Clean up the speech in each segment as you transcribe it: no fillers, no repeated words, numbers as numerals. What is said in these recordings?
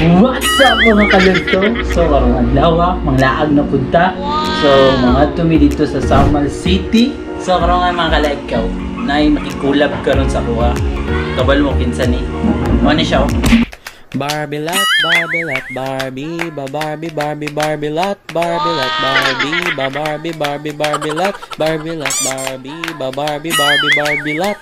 What's up mga kalugto? So karong adlaw, manglaag na punta. So mga tumi dito sa Samal City. So karong mga kalagkaw, nay makikulab karon sa kuha. Kabal mo kinsa ni. Ano siya? Barbie lot, Barbie lot, Barbie, Barbie, Barbie, Barbie lot, Barbie lot, Barbie, Barbie, Barbie, Barbie lot, Barbie lot, Barbie, Barbie, Barbie, Barbie lot.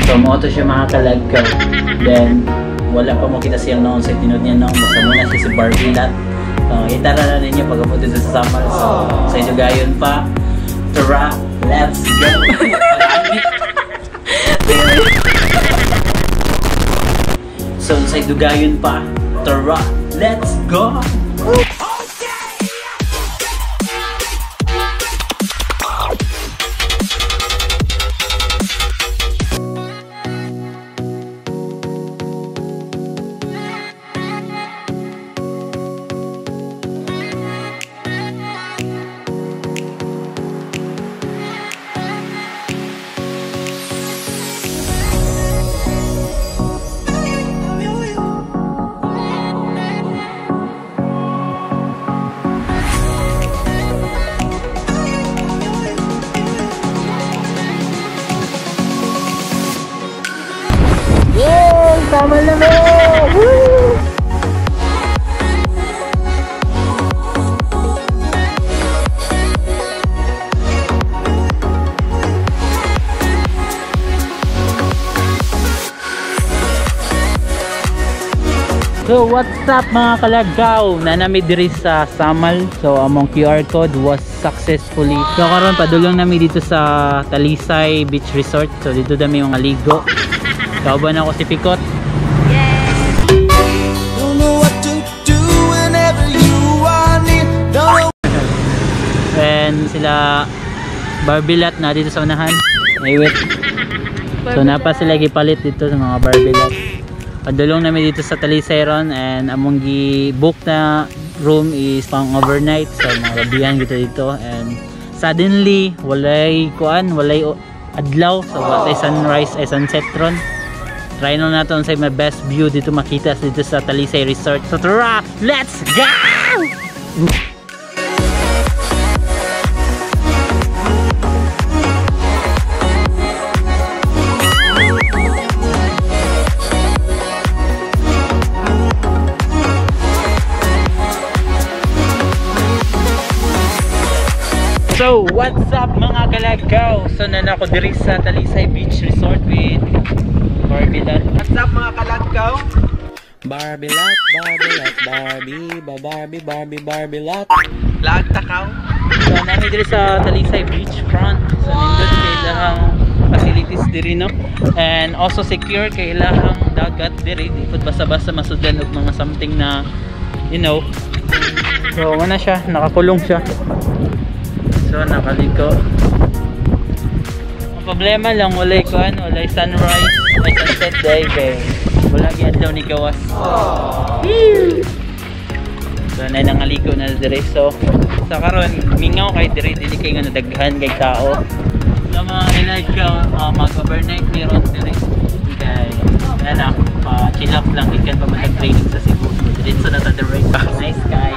So mo to siya mga kalagkaw. Then wala pa mo kita siyang noon sa tinod niya noon. Basta muna siya si Barbie lot. Itara na ninyo pag apunta sa Samal. So sa Dugayon pa. Tara, let's go! So sa Dugayon pa. Tara, let's go! Samal na mo! Woo! So what's up mga kalagaw? Nanami diri sa Samal. So among QR code was successfully. So karon padulong nami dito sa Talisay Beach Resort. So dito dami mga ligo. Kauban ako si Pikot. And sila Barbie lot na dito sa unahan. Wait. So napa sila gipalit dito sa mga Barbie lot. Padulong namin dito sa Talisay ron, and among gi-book na room is pang overnight. So mga gabihan kita dito, and suddenly walay adlaw. So watay sunrise ay sunset ron. Try na natin sa my best view dito makita dito sa Talisay Resort. So tara, let's go! So what's up mga kalagaw? So nanako diri sa Talisay Beach Resort with Barbie lot. What's up mga kalagaw? Barbie lot, Barbie lot, Barbie, Barbie, Barbie, Barbie lot. Lag takaw. So nami diri sa Talisay Beach front. So nindot kay lahang facilities diri no. And also secure kay lahang dagat diri. Di pud basa-basa masudan og mga something na you know. So wala siya, nakakulong siya. So nakaliko. Ang problema lang walay sunrise, may sunset day kay wala gyud daw ni gawas. So na nangaliko na dire. So sa karon mingaw kay dire dili kay nga nadaghan kay tao. Sa mga nilagaw mag-overnight meron dire. Kay ana pa chill up lang ikan pa matag-training sa Cebu. Diretso na ta dire. Nice guy.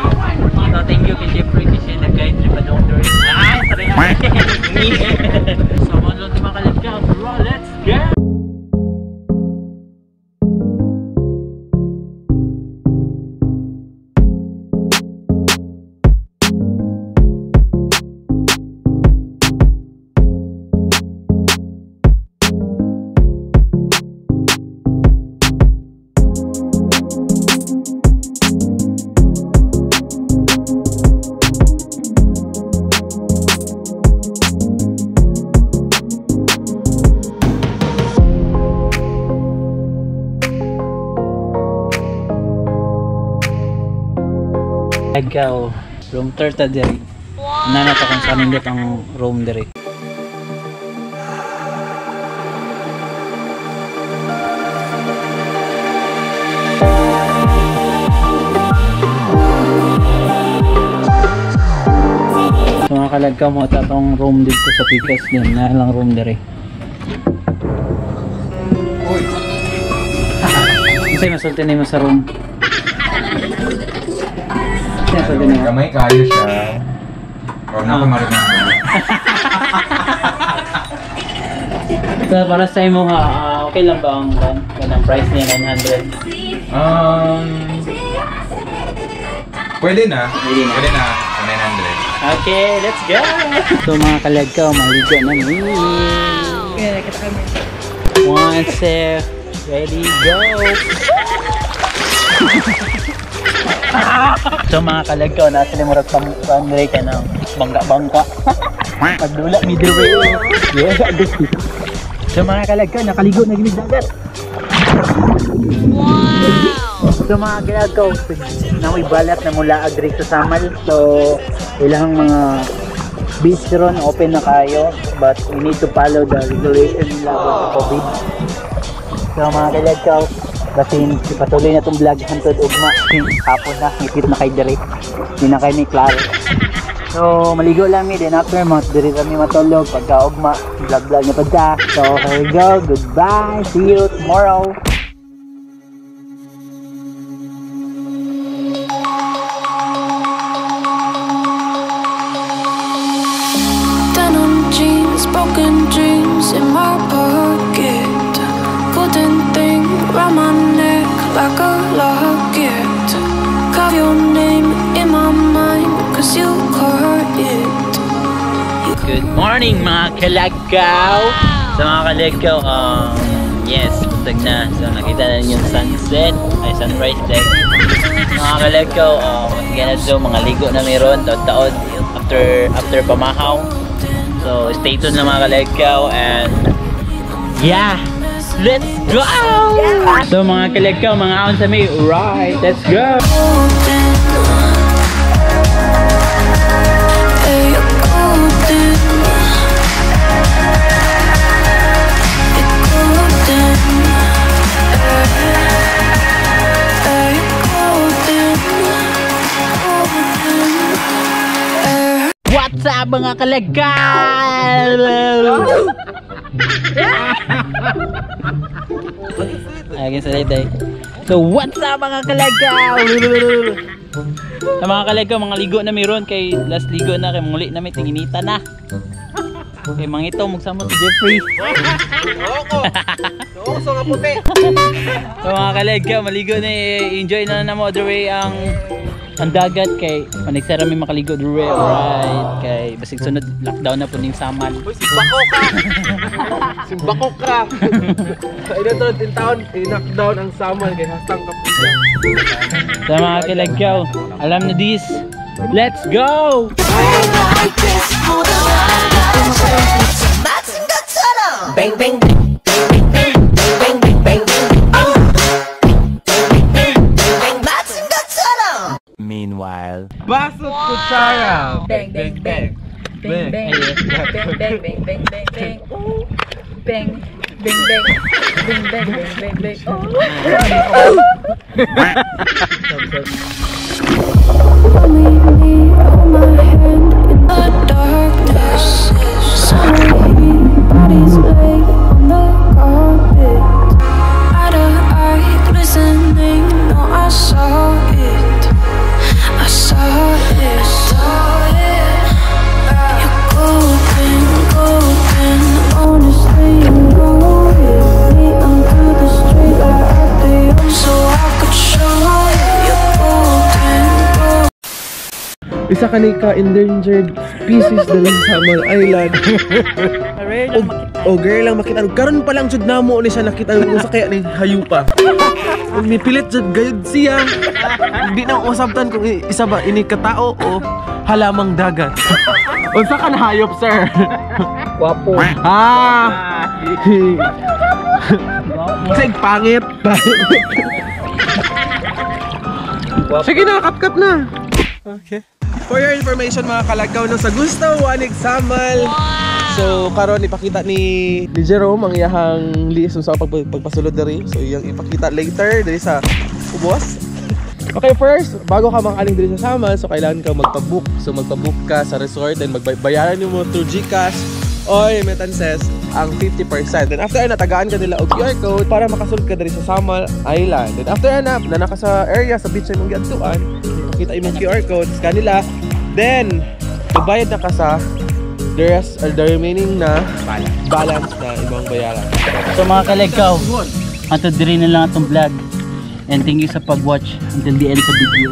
So thank you kay Jeffrey kasi nag-guide trip pa doon dire. So mga kalagaw, let's go! Agaw, room 30 diri. Nana to kung saan nindot ang room diri. So mga kalagkaw mo tatong room dito sa Pikas din. Na lang room diri. Kasi masulti na mo sa room. Masulti na mo. Kamay kayo siya. Huwag na ako marunong. So, para sa mo nga, okay lang ba ang ganang price niya, 900? Pwede na. Pwede na. Pwede na. 900. Okay, let's go! So mga kalagkaw, maligo na mi. One, two, ready, go! So mga kalagkaw, nasa limurag pang-Andre ka ng bangka-bangka. Pagdula, midway. Yeah, so mga kalagkaw, nakaligo na ginig dagat. Wow! So mga kalagkaw, namoy balat na mula agri sa Samal. So ilang mga beach ron open na kayo, but we need to follow the regulation nila about COVID. So mga kalagkaw, kasi patuloy na itong vlog hantod ugma. Hapon na, ngipit na kay direct. Hindi na kayo may klaro. So maligo lang mi, then after diri kami matulog pagka ugma, vlog na pagka. So here we go, goodbye, see you tomorrow. Broken dreams in my pocket, golden thing round my neck like a locket. Carve your name in my mind, cause you caught it. Good morning mga kalagkaw! Sa mga kalagkaw, yes, butag na. So nakita na yung sunset, ay sunrise deck. Mga kalagkaw, ganyan so mga ligo na mayroon taon-taon after pamahaw. So stay tuned na mga kalagkaw and yeah, let's go! So mga kalagkaw, mga aon sa may, right, let's go! What's up mga kalagkaw? Again sa day. So what's up mga kalagkaw? Sa mga kalagkaw, mga ligo na mayroon kay last ligo na kay muli na may tinginita na. Kay mangito magsamot si Jeffrey. Oo, so nga puti. So mga kalagkaw, maligo na enjoy na mo the way ang dagat kay panagsara may makaligo the way, alright, kay basig sunod lockdown na po ning Samal. Simbako ka! Simbako ka! Sa ina to, 10 taon, i-knockdown ang Samal kay hastang kapita. Sa mga kalagkaw, alam na this, let's go! Bang bang Meanwhile, Basot kutsara! Bang bang bang bang bang bang bang bang bang bang bang ooh bang bang bang bang bang bang bang ooh leave me on my hand in the darkness. Sorry, bodies lay on the carpet. Eye to eye, glistening. No, I saw it. I saw it. You're golden, golden. Honestly, you know it. Me under the street light at the end, so I could show you. You're golden, golden. Isa ka ni ka-endangered species dala sa Samal Island. O girl lang makita. Karon pa lang jud namo ni siya nakita ko sa kaya ning hayupa. May pilit jud gayud siya. Hindi na usabtan kung isa ba ini katao o halamang dagat. Unsa ka na hayop, sir? Wapo. Sig pangit. Sige na, cut na. Okay. For your information mga kalagkaw, no, sa Gusto Wanig Samal. So karon ipakita ni Jerome ang iyahang liis sa pagpasulod diri. So iyang ipakita later diri sa ubos. Okay, first, bago ka makaling diri sa Samal, so kailangan ka magpa-book. So magpa-book ka sa resort and magbayaran mo through GCash or Metances. ang 50%. Then after na tagaan ka nila og QR code para makasulod ka diri sa Samal Island. Then after na naka sa area sa beach mong giadtuan, ipakita imong QR code sa kanila. Then magbayad na ka sa the rest or the remaining na balance na ibang bayaran. So mga kalagkaw, ato diri na lang atong vlog. And thank you sa pag-watch until the end sa video.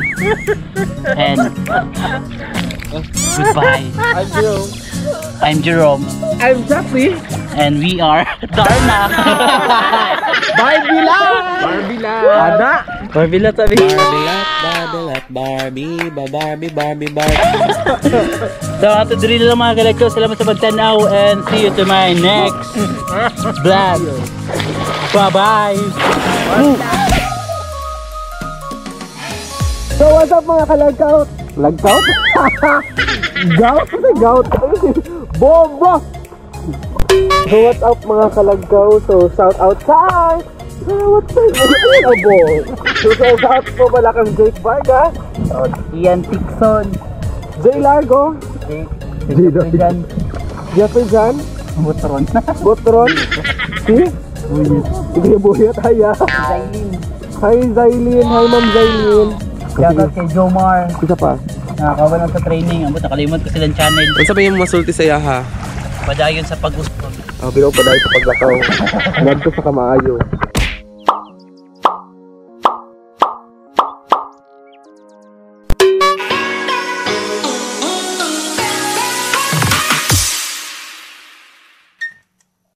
And goodbye. I'm Jerome. I'm Jeffrey. And we are Darna. Barbilat! Ada! Barbilat sabi. Barbilat, Barbie, Barbie, Barbie, Barbie. So ato diri na lang mga kalagkaw. Salamat sa pagtanaw and see you to my next vlog. Bye-bye. So what's up mga kalagkaw? Lagkaw? Gout? Ano gout? Bomba! So what's up mga kalagkaw? So shout out sa what's up? So shout out po pala kang Jake Vargas, Ian Tixon. Jay Largo, Jeffrey Jan, Butron. Botron, si Buyat Haya. Hi Zailin, hi Ma'am Zailin. Shoutout kay Jomar. Isa pa. Nakakawan sa training. Ambot, nakalimot ko silang channel. Ano sabi yung masulti sa yaha? Padayon sa pag-uspo. Pero pa dahil sa paglakaw. Nagto sa kamaayo.